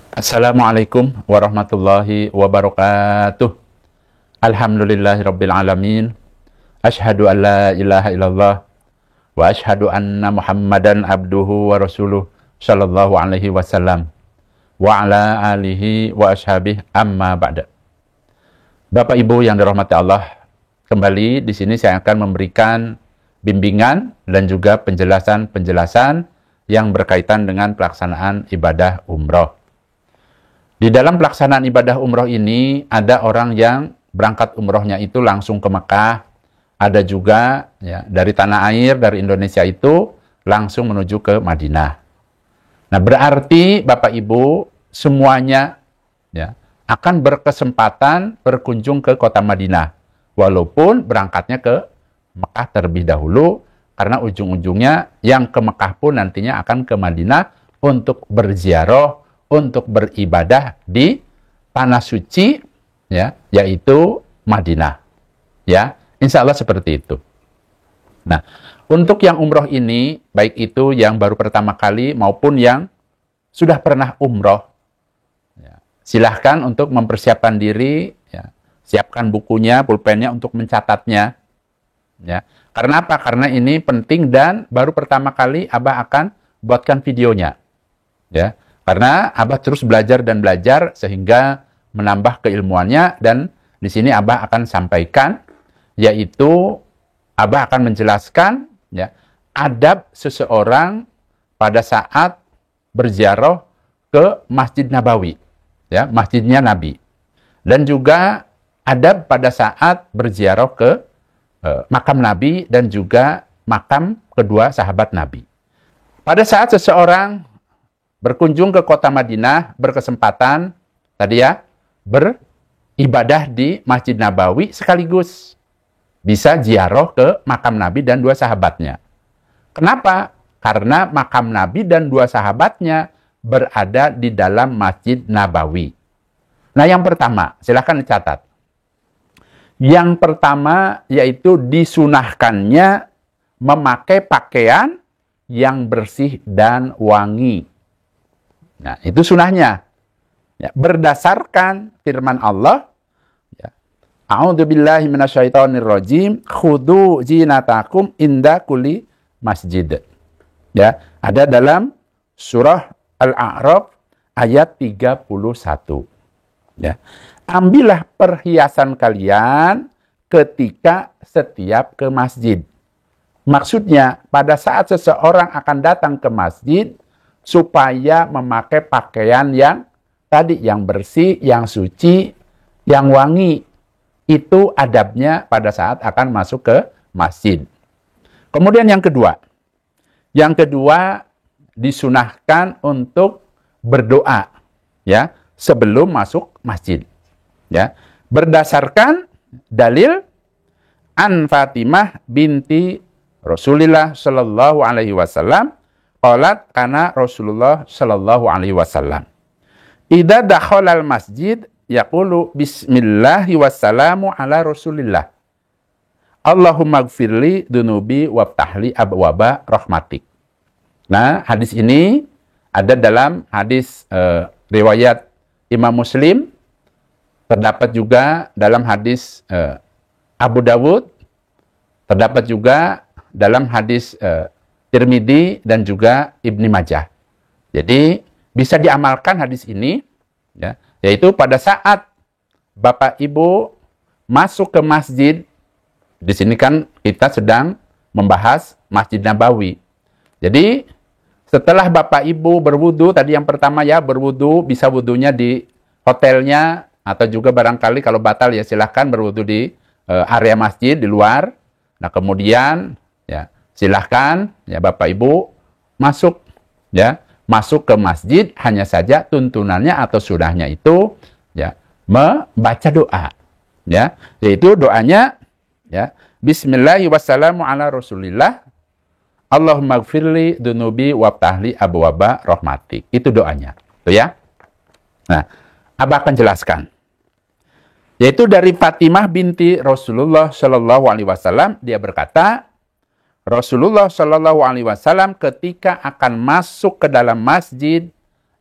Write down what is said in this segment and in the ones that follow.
Assalamualaikum warahmatullahi wabarakatuh. Alhamdulillahirabbil alamin. Asyhadu an la ilaha illallah wa asyhadu anna Muhammadan abduhu wa rasuluh sallallahu alaihi wasallam wa ala alihi wa ashabihi amma ba'da. Bapak Ibu yang dirahmati Allah, kembali di sini saya akan memberikan bimbingan dan juga penjelasan-penjelasan yang berkaitan dengan pelaksanaan ibadah umroh. Di dalam pelaksanaan ibadah umroh ini, ada orang yang berangkat umrohnya itu langsung ke Mekah, ada juga ya, dari tanah air, dari Indonesia itu langsung menuju ke Madinah. Nah, berarti Bapak Ibu semuanya ya, akan berkesempatan berkunjung ke kota Madinah, walaupun berangkatnya ke Mekah terlebih dahulu, karena ujung-ujungnya yang ke Mekah pun nantinya akan ke Madinah untuk berziarah, untuk beribadah di tanah suci, ya, yaitu Madinah. Ya, insya Allah seperti itu. Nah, untuk yang umroh ini, baik itu yang baru pertama kali maupun yang sudah pernah umroh, ya, silahkan untuk mempersiapkan diri, ya, siapkan bukunya, pulpennya untuk mencatatnya. Ya, karena apa? Karena ini penting dan baru pertama kali Abah akan buatkan videonya. Ya, karena Abah terus belajar dan belajar sehingga menambah keilmuannya, dan di sini Abah akan sampaikan, yaitu Abah akan menjelaskan ya, adab seseorang pada saat berziarah ke Masjid Nabawi, ya, masjidnya Nabi, dan juga adab pada saat berziarah ke makam Nabi dan juga makam kedua sahabat Nabi. Pada saat seseorang berkunjung ke kota Madinah, berkesempatan tadi ya, beribadah di Masjid Nabawi sekaligus bisa ziarah ke makam Nabi dan dua sahabatnya. Kenapa? Karena makam Nabi dan dua sahabatnya berada di dalam Masjid Nabawi. Nah, yang pertama, silahkan dicatat. Yang pertama yaitu disunahkannya memakai pakaian yang bersih dan wangi. Nah, itu sunahnya. Ya, berdasarkan firman Allah, ya, A'udzubillahi minasyaitonirrajim, khudu zinatakum inda kulli masjid. Ya, ada dalam surah Al-A'raf ayat 31. Ya. Ambillah perhiasan kalian ketika setiap ke masjid. Maksudnya, pada saat seseorang akan datang ke masjid, supaya memakai pakaian yang tadi, yang bersih, yang suci, yang wangi. Itu adabnya pada saat akan masuk ke masjid. Kemudian yang kedua. Yang kedua, disunahkan untuk berdoa ya, sebelum masuk masjid. Ya, berdasarkan dalil an Fatimah binti Rasulullah sallallahu alaihi wasallam, qalat kana Rasulullah sallallahu alaihi wasallam idza dakhala al masjid yaqulu bismillahi wassalamu ala Rasulillah Allahumma gfirli dunubi waftahli abwaba rahmatik. Nah, hadis ini ada dalam hadis riwayat Imam Muslim, terdapat juga dalam hadis Abu Dawud, terdapat juga dalam hadis Tirmidzi dan juga Ibnu Majah. Jadi bisa diamalkan hadis ini, ya, yaitu pada saat Bapak Ibu masuk ke masjid. Di sini kan kita sedang membahas Masjid Nabawi. Jadi setelah Bapak Ibu berwudu, tadi yang pertama ya, berwudu, bisa wudunya di hotelnya, atau juga barangkali kalau batal ya silahkan berwudu di area masjid di luar. Nah, kemudian ya silahkan ya Bapak Ibu masuk ya, masuk ke masjid, hanya saja tuntunannya atau sunahnya itu ya membaca doa ya, yaitu doanya ya bismillahi wassalamu ala Rasulillah Allahumma gfirli dunubi waftahli abwaba rahmatik. Itu doanya tuh ya. Nah, Abah akan jelaskan. Yaitu dari Fatimah binti Rasulullah Shallallahu Alaihi Wasallam, dia berkata, Rasulullah Shallallahu Alaihi Wasallam ketika akan masuk ke dalam masjid,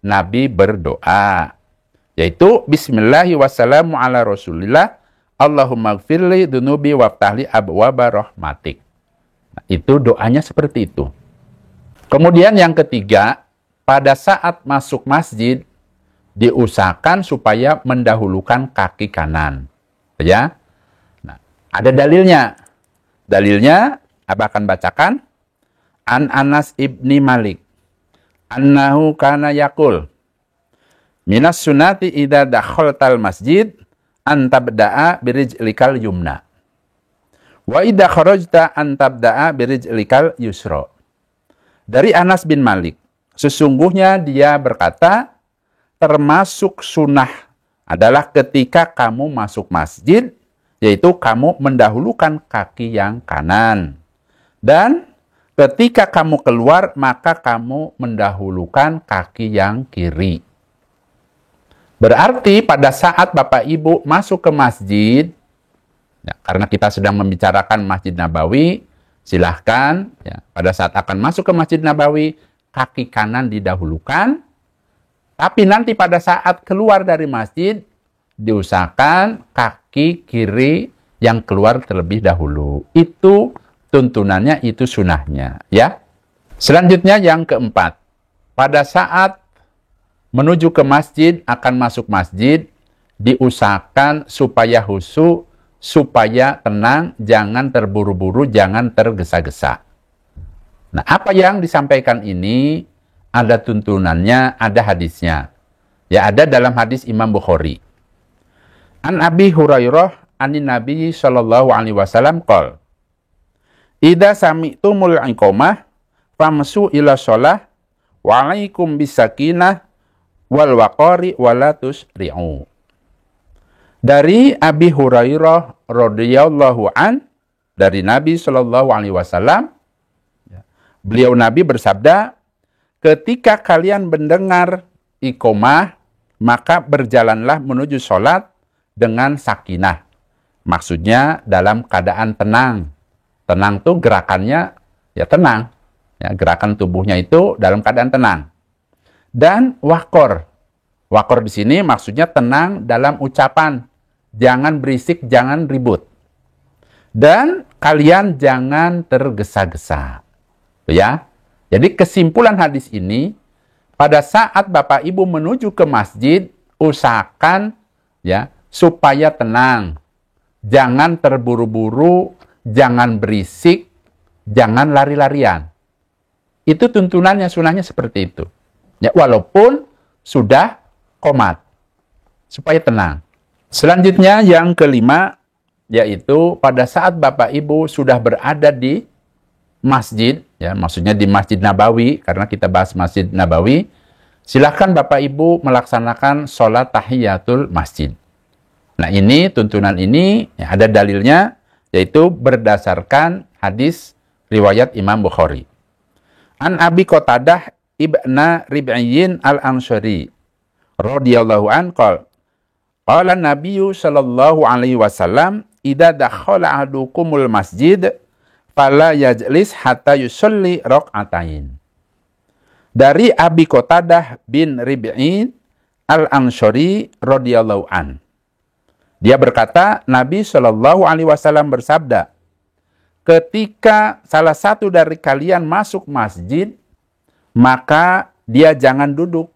Nabi berdoa, yaitu Bismillahi wassalamu ala Rasulillah, Allahumma gfirli dunubi waftahli abwaba rahmatik. Nah, itu doanya seperti itu. Kemudian yang ketiga, pada saat masuk masjid, diusahakan supaya mendahulukan kaki kanan. Ya. Nah, ada dalilnya. Dalilnya, Abah akan bacakan. An Anas ibni Malik. Annahu kana yakul. Minas sunati idha dakhaltal masjid, antabda'a birijlikal yumna. Wa idha kharajta antabda'a birijlikal yusra. Dari Anas bin Malik. Sesungguhnya dia berkata, termasuk sunnah adalah ketika kamu masuk masjid, yaitu kamu mendahulukan kaki yang kanan. Dan ketika kamu keluar, maka kamu mendahulukan kaki yang kiri. Berarti pada saat Bapak Ibu masuk ke masjid, ya, karena kita sedang membicarakan Masjid Nabawi, silahkan ya, pada saat akan masuk ke Masjid Nabawi, kaki kanan didahulukan. Tapi nanti pada saat keluar dari masjid, diusahakan kaki kiri yang keluar terlebih dahulu. Itu tuntunannya, itu sunahnya. Ya. Selanjutnya yang keempat. Pada saat menuju ke masjid, akan masuk masjid, diusahakan supaya khusyuk, supaya tenang, jangan terburu-buru, jangan tergesa-gesa. Nah, apa yang disampaikan ini, ada tuntunannya, ada hadisnya. Ya, ada dalam hadis Imam Bukhari. An Abi Hurairah anin Nabi sallallahu alaihi wasallam qol. Idza sami'tumul iqamah famsu ila shalah wa alaikum bisakinah wal waqari wala tusri'u. Dari Abi Hurairah radhiyallahu an, dari Nabi sallallahu alaihi wasallam, beliau Nabi bersabda, ketika kalian mendengar iqamah, maka berjalanlah menuju sholat dengan sakinah. Maksudnya dalam keadaan tenang. Tenang tuh gerakannya ya tenang. Ya, gerakan tubuhnya itu dalam keadaan tenang. Dan wakor. Wakor di sini maksudnya tenang dalam ucapan. Jangan berisik, jangan ribut. Dan kalian jangan tergesa-gesa. Ya. Jadi kesimpulan hadis ini, pada saat Bapak Ibu menuju ke masjid, usahakan ya supaya tenang. Jangan terburu-buru, jangan berisik, jangan lari-larian. Itu tuntunannya, sunahnya seperti itu. Ya, walaupun sudah qomat, supaya tenang. Selanjutnya yang kelima, yaitu pada saat Bapak Ibu sudah berada di masjid, ya maksudnya di Masjid Nabawi, karena kita bahas Masjid Nabawi, silahkan Bapak Ibu melaksanakan sholat tahiyatul masjid. Nah ini, tuntunan ini ya, ada dalilnya, yaitu berdasarkan hadis riwayat Imam Bukhari. An Abi Qatadah ibna Rib'iyyin al-Ansari radhiyallahu an qala qala Nabiyyu sallallahu alaihi wasallam idza dakhala ahadukumul masjid fala yajlis hatta yusolli raq'atain. Dari Abi Qatadah bin Rib'i al-Ansari radhiyallahu an. Dia berkata, Nabi Shallallahu alaihi wasallam bersabda, ketika salah satu dari kalian masuk masjid, maka dia jangan duduk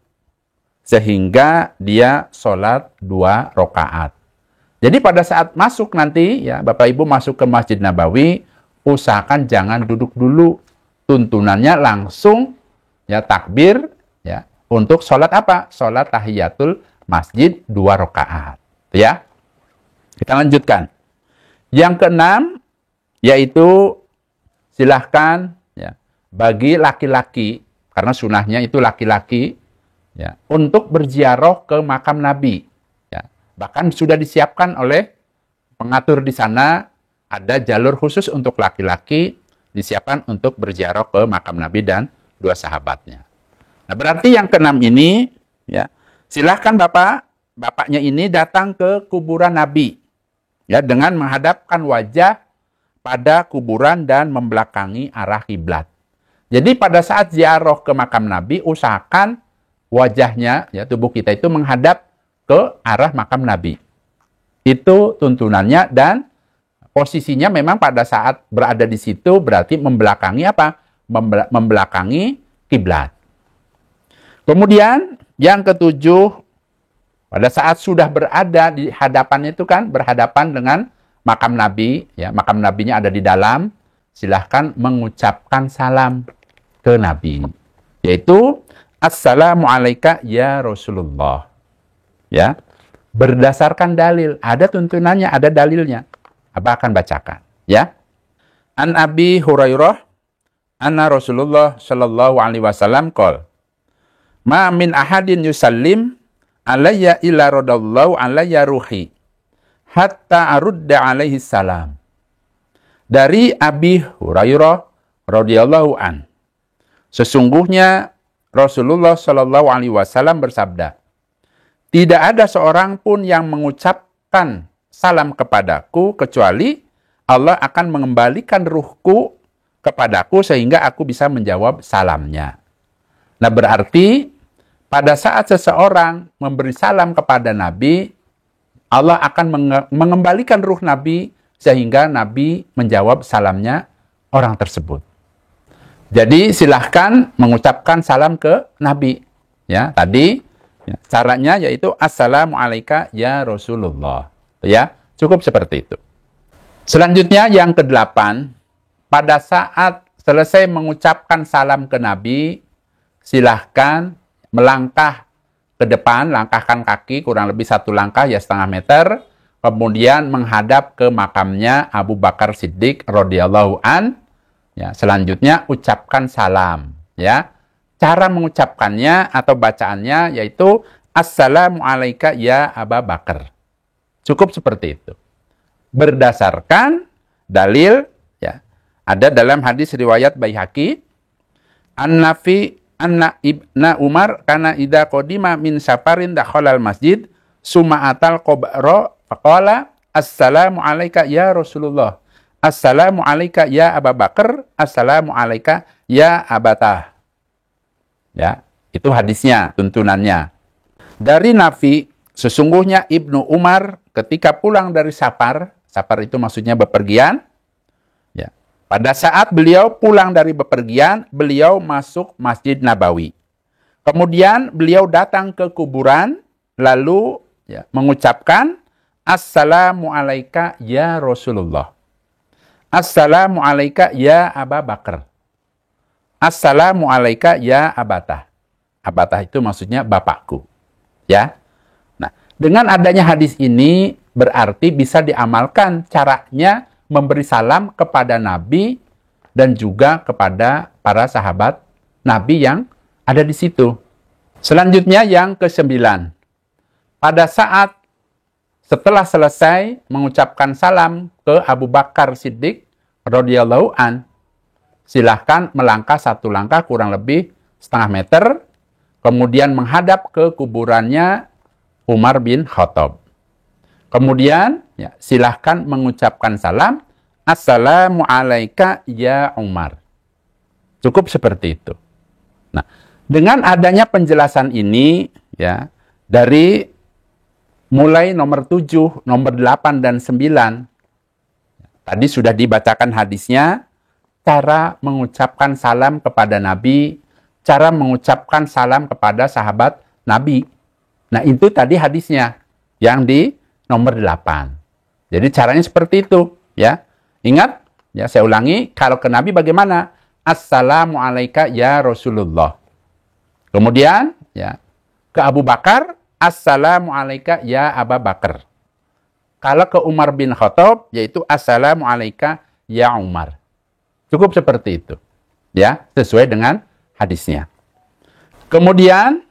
sehingga dia sholat 2 rakaat. Jadi pada saat masuk nanti, ya Bapak Ibu masuk ke Masjid Nabawi, usahakan jangan duduk dulu. Tuntunannya langsung ya takbir ya untuk sholat apa? Sholat tahiyatul masjid 2 rakaat. Ya. Kita lanjutkan. Yang keenam yaitu silahkan ya bagi laki-laki, karena sunahnya itu laki-laki ya untuk berziarah ke makam Nabi. Ya. Bahkan sudah disiapkan oleh pengatur di sana. Ada jalur khusus untuk laki-laki disiapkan untuk berziarah ke makam Nabi dan 2 sahabatnya. Nah, berarti yang keenam ini, ya, silahkan bapaknya ini datang ke kuburan Nabi, ya, dengan menghadapkan wajah pada kuburan dan membelakangi arah kiblat. Jadi pada saat ziarah ke makam Nabi, usahakan wajahnya, ya, tubuh kita itu menghadap ke arah makam Nabi. Itu tuntunannya, dan posisinya memang pada saat berada di situ berarti membelakangi apa? Membelakangi kiblat. Kemudian yang ketujuh, pada saat sudah berada di hadapannya itu kan berhadapan dengan makam Nabi, ya, makam Nabinya ada di dalam, silahkan mengucapkan salam ke Nabi, yaitu Assalamu alayka ya Rasulullah. Ya, berdasarkan dalil, ada tuntunannya, ada dalilnya. Abah akan bacakan, ya. An Abi Hurairah anna Rasulullah sallallahu alaihi wasallam qol ma min ahadin yusallim alayya illa radallahu alayya ruhi hatta arudda alaihi salam. Dari Abi Hurairah radhiyallahu an, sesungguhnya Rasulullah sallallahu alaihi wasallam bersabda, tidak ada seorang pun yang mengucapkan salam kepadaku kecuali Allah akan mengembalikan ruhku kepadaku sehingga aku bisa menjawab salamnya. Nah, berarti pada saat seseorang memberi salam kepada Nabi, Allah akan mengembalikan ruh Nabi sehingga Nabi menjawab salamnya orang tersebut. Jadi silahkan mengucapkan salam ke Nabi. Ya, tadi ya, caranya yaitu Assalamu alayka ya Rasulullah. Ya, cukup seperti itu. Selanjutnya yang ke-8, pada saat selesai mengucapkan salam ke Nabi, silahkan melangkah ke depan, langkahkan kaki kurang lebih 1 langkah, ya setengah meter, kemudian menghadap ke makamnya Abu Bakar Siddiq radhiyallahu an. Ya, selanjutnya ucapkan salam. Ya, cara mengucapkannya atau bacaannya yaitu Assalamu alayka ya Abu Bakar. Cukup seperti itu. Berdasarkan dalil, ya, ada dalam hadis riwayat Baihaqi, An-Nafi anna ibna Umar kana idza qadima min safarin dakhalal masjid suma'atal qabra faqala Assalamu alayka ya Rasulullah. Assalamu alayka ya Abu Bakar. Assalamu alayka ya Abatah. Ya, itu hadisnya, tuntunannya. Dari Nafi, sesungguhnya Ibnu Umar ketika pulang dari safar itu maksudnya bepergian, ya. Pada saat beliau pulang dari bepergian, beliau masuk Masjid Nabawi. Kemudian beliau datang ke kuburan, lalu ya, mengucapkan Assalamu alayka ya Rasulullah. Assalamu alayka ya Abu Bakar. Assalamu alayka ya Abatah. Abatah itu maksudnya bapakku. Ya. Nah, dengan adanya hadis ini berarti bisa diamalkan caranya memberi salam kepada Nabi dan juga kepada para sahabat Nabi yang ada di situ. Selanjutnya yang ke-9. Pada saat setelah selesai mengucapkan salam ke Abu Bakar Siddiq radhiyallahu an, silahkan melangkah 1 langkah kurang lebih setengah meter, kemudian menghadap ke kuburannya Umar bin Khattab. Kemudian ya, silahkan mengucapkan salam Assalamu alayka ya Umar. Cukup seperti itu. Nah, dengan adanya penjelasan ini ya, dari mulai nomor 7, nomor 8 dan 9 tadi sudah dibacakan hadisnya, cara mengucapkan salam kepada Nabi, cara mengucapkan salam kepada sahabat Nabi. Nah, itu tadi hadisnya yang di nomor 8. Jadi caranya seperti itu, ya. Ingat, ya saya ulangi, kalau ke Nabi bagaimana? Assalamu alayka ya Rasulullah. Kemudian, ya, ke Abu Bakar, Assalamu alayka ya Abu Bakar. Kalau ke Umar bin Khattab, yaitu Assalamu alayka ya Umar. Cukup seperti itu, ya, sesuai dengan hadisnya. Kemudian,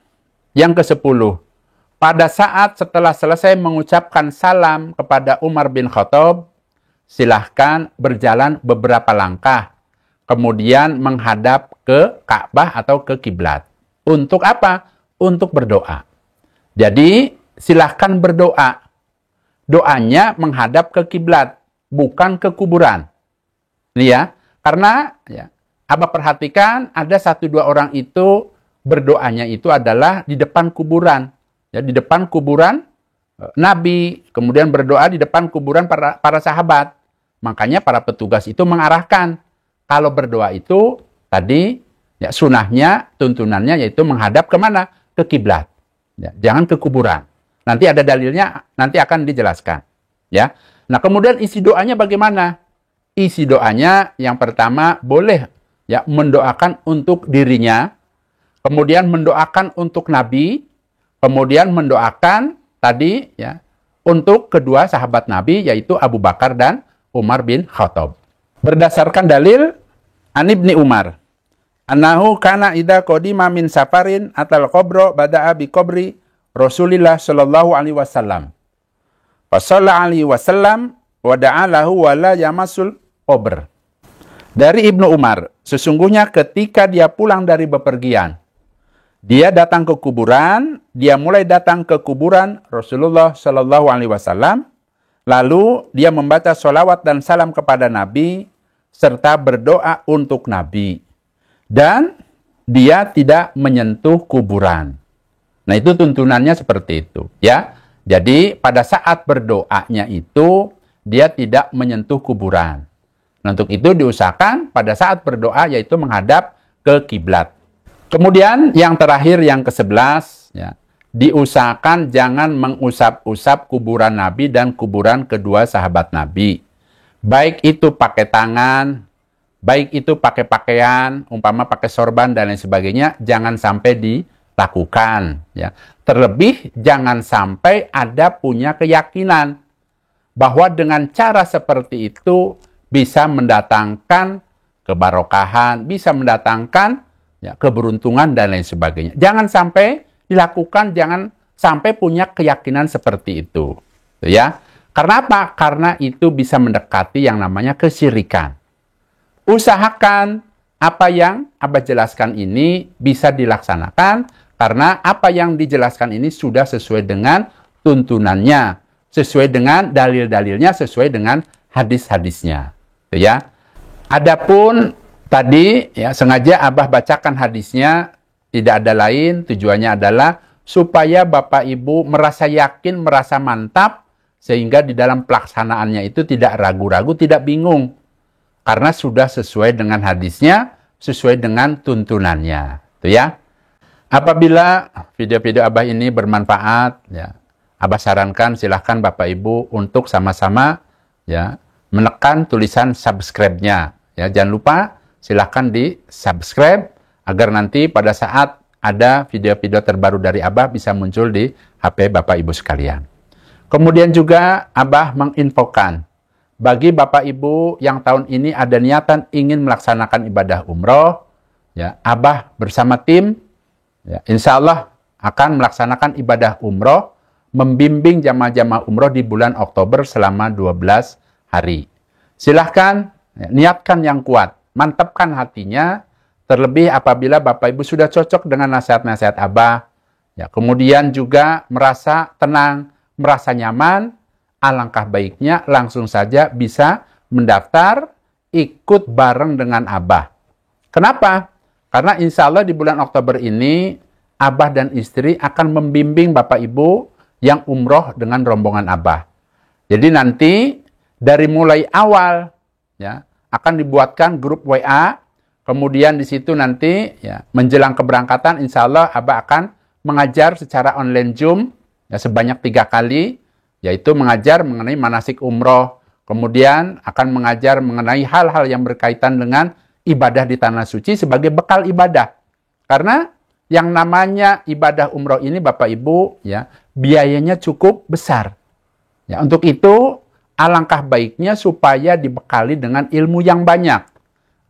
yang ke-10, pada saat setelah selesai mengucapkan salam kepada Umar bin Khattab, silahkan berjalan beberapa langkah, kemudian menghadap ke Ka'bah atau ke kiblat. Untuk apa? Untuk berdoa. Jadi, silahkan berdoa. Doanya menghadap ke kiblat, bukan ke kuburan. Ini ya, karena ya, Abah perhatikan ada 1-2 orang itu berdoanya itu adalah di depan kuburan. Ya, di depan kuburan Nabi, kemudian berdoa di depan kuburan para sahabat. Makanya para petugas itu mengarahkan kalau berdoa itu tadi ya sunahnya, tuntunannya yaitu menghadap kemana? Ke kiblat. Ya, jangan ke kuburan. Nanti ada dalilnya, nanti akan dijelaskan. Ya. Nah, kemudian isi doanya bagaimana? Isi doanya yang pertama boleh ya mendoakan untuk dirinya, kemudian mendoakan untuk Nabi, kemudian mendoakan tadi ya untuk kedua sahabat Nabi yaitu Abu Bakar dan Umar bin Khattab. Berdasarkan dalil An Ibni Umar, annahu kana idza qadima min safarin atal qabra bada'a bi qabri Rasulillah sallallahu alaihi wasallam. Fa shalla alaihi wasallam wa da'a lahu wa la yamassul qabr. Dari Ibnu Umar, sesungguhnya ketika dia pulang dari bepergian, dia datang ke kuburan, dia mulai datang ke kuburan Rasulullah sallallahu alaihi wasallam, lalu dia membaca sholawat dan salam kepada Nabi serta berdoa untuk Nabi. Dan dia tidak menyentuh kuburan. Nah, itu tuntunannya seperti itu, ya. Jadi, pada saat berdoanya itu, dia tidak menyentuh kuburan. Nah, untuk itu diusahakan pada saat berdoa, yaitu menghadap ke kiblat. Kemudian, yang terakhir, yang ke-11, ya, diusahakan jangan mengusap-usap kuburan Nabi dan kuburan kedua sahabat Nabi. Baik itu pakai tangan, baik itu pakai pakaian, umpama pakai sorban dan lain sebagainya, jangan sampai dilakukan. Ya. Terlebih jangan sampai ada punya keyakinan bahwa dengan cara seperti itu bisa mendatangkan kebarokahan, bisa mendatangkan ya, keberuntungan dan lain sebagainya. Jangan sampai dilakukan, jangan sampai punya keyakinan seperti itu. Ya. Karena apa? Karena itu bisa mendekati yang namanya kesyirikan. Usahakan apa yang Abah jelaskan ini bisa dilaksanakan karena apa yang dijelaskan ini sudah sesuai dengan tuntunannya, sesuai dengan dalil-dalilnya, sesuai dengan hadis-hadisnya. Ya. Adapun tadi ya sengaja Abah bacakan hadisnya, tidak ada lain, tujuannya adalah supaya Bapak Ibu merasa yakin, merasa mantap, sehingga di dalam pelaksanaannya itu tidak ragu-ragu, tidak bingung. Karena sudah sesuai dengan hadisnya, sesuai dengan tuntunannya. Itu ya. Apabila video-video Abah ini bermanfaat, ya, Abah sarankan silahkan Bapak Ibu untuk sama-sama ya menekan tulisan subscribe-nya. Ya, jangan lupa silahkan di-subscribe agar nanti pada saat ada video-video terbaru dari Abah bisa muncul di HP Bapak Ibu sekalian. Kemudian juga Abah menginfokan, bagi Bapak Ibu yang tahun ini ada niatan ingin melaksanakan ibadah umroh, ya, Abah bersama tim, ya, insya Allah akan melaksanakan ibadah umroh, membimbing jamaah-jamaah umroh di bulan Oktober selama 12 hari. Silahkan ya, niatkan yang kuat, mantapkan hatinya, terlebih apabila Bapak Ibu sudah cocok dengan nasihat-nasihat Abah, ya, kemudian juga merasa tenang, merasa nyaman, alangkah baiknya langsung saja bisa mendaftar ikut bareng dengan Abah. Kenapa? Karena insya Allah di bulan Oktober ini Abah dan istri akan membimbing Bapak Ibu yang umroh dengan rombongan Abah. Jadi nanti dari mulai awal ya akan dibuatkan grup WA, kemudian di situ nanti ya menjelang keberangkatan insya Allah Abah akan mengajar secara online Zoom ya, sebanyak 3 kali, yaitu mengajar mengenai manasik umroh, kemudian akan mengajar mengenai hal-hal yang berkaitan dengan ibadah di Tanah Suci sebagai bekal ibadah. Karena yang namanya ibadah umroh ini Bapak Ibu, ya biayanya cukup besar. Ya, untuk itu, alangkah baiknya supaya dibekali dengan ilmu yang banyak.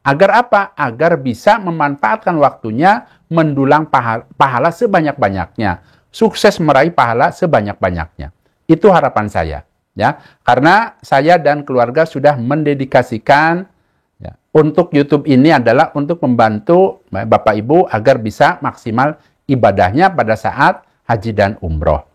Agar apa? Agar bisa memanfaatkan waktunya mendulang pahala sebanyak-banyaknya. Sukses meraih pahala sebanyak-banyaknya. Itu harapan saya, ya. Karena saya dan keluarga sudah mendedikasikan ya, untuk YouTube ini adalah untuk membantu Bapak Ibu agar bisa maksimal ibadahnya pada saat haji dan umroh.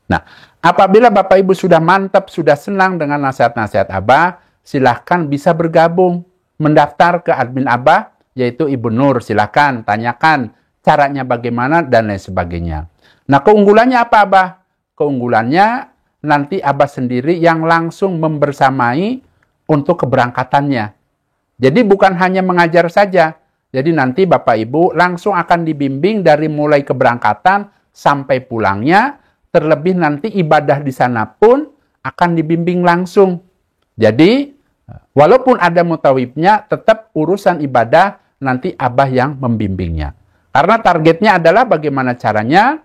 Nah, apabila Bapak Ibu sudah mantap, sudah senang dengan nasihat-nasihat Abah, silahkan bisa bergabung, mendaftar ke admin Abah, yaitu Ibu Nur. Silahkan tanyakan caranya bagaimana, dan lain sebagainya. Nah, keunggulannya apa, Abah? Keunggulannya nanti Abah sendiri yang langsung membersamai untuk keberangkatannya. Jadi bukan hanya mengajar saja. Jadi nanti Bapak Ibu langsung akan dibimbing dari mulai keberangkatan sampai pulangnya. Terlebih nanti ibadah di sana pun akan dibimbing langsung. Jadi walaupun ada mutawibnya, tetap urusan ibadah nanti Abah yang membimbingnya. Karena targetnya adalah bagaimana caranya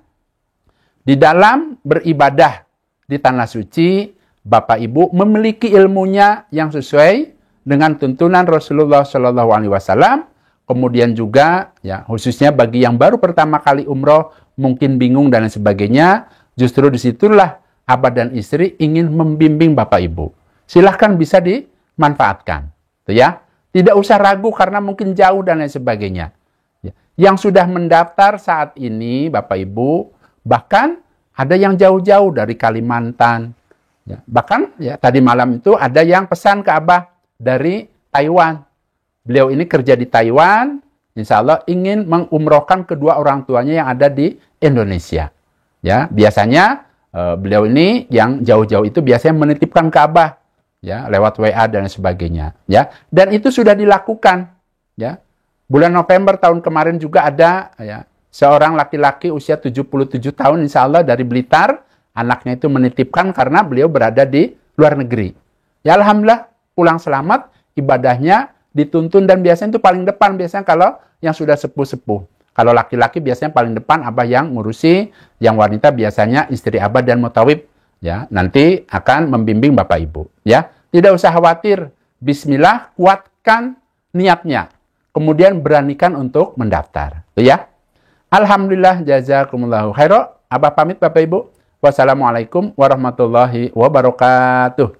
di dalam beribadah di tanah suci, Bapak Ibu memiliki ilmunya yang sesuai dengan tuntunan Rasulullah SAW. Kemudian juga, ya khususnya bagi yang baru pertama kali umroh, mungkin bingung dan lain sebagainya, justru disitulah Abah dan istri ingin membimbing Bapak Ibu. Silahkan bisa dimanfaatkan, ya. Tidak usah ragu karena mungkin jauh dan lain sebagainya. Ya. Yang sudah mendaftar saat ini, Bapak Ibu, bahkan ada yang jauh-jauh dari Kalimantan. Ya. Bahkan ya tadi malam itu ada yang pesan ke Abah dari Taiwan. Beliau ini kerja di Taiwan, insya Allah ingin mengumrohkan kedua orang tuanya yang ada di Indonesia. Ya, biasanya beliau ini yang jauh-jauh itu biasanya menitipkan ke Abah, ya, lewat WA dan sebagainya. Ya, dan itu sudah dilakukan. Ya, bulan November tahun kemarin juga ada, ya, seorang laki-laki usia 77 tahun, insya Allah dari Blitar, anaknya itu menitipkan karena beliau berada di luar negeri. Ya, alhamdulillah pulang selamat, ibadahnya dituntun dan biasanya itu paling depan biasanya kalau yang sudah sepuh-sepuh. Kalau laki-laki biasanya paling depan Abah yang ngurusi, yang wanita biasanya istri Abah dan mutawib, ya, nanti akan membimbing Bapak Ibu, ya. Tidak usah khawatir. Bismillah, kuatkan niatnya. Kemudian beranikan untuk mendaftar, ya. Alhamdulillah, jazakumullahu khairan. Abah pamit Bapak Ibu. Wassalamualaikum warahmatullahi wabarakatuh.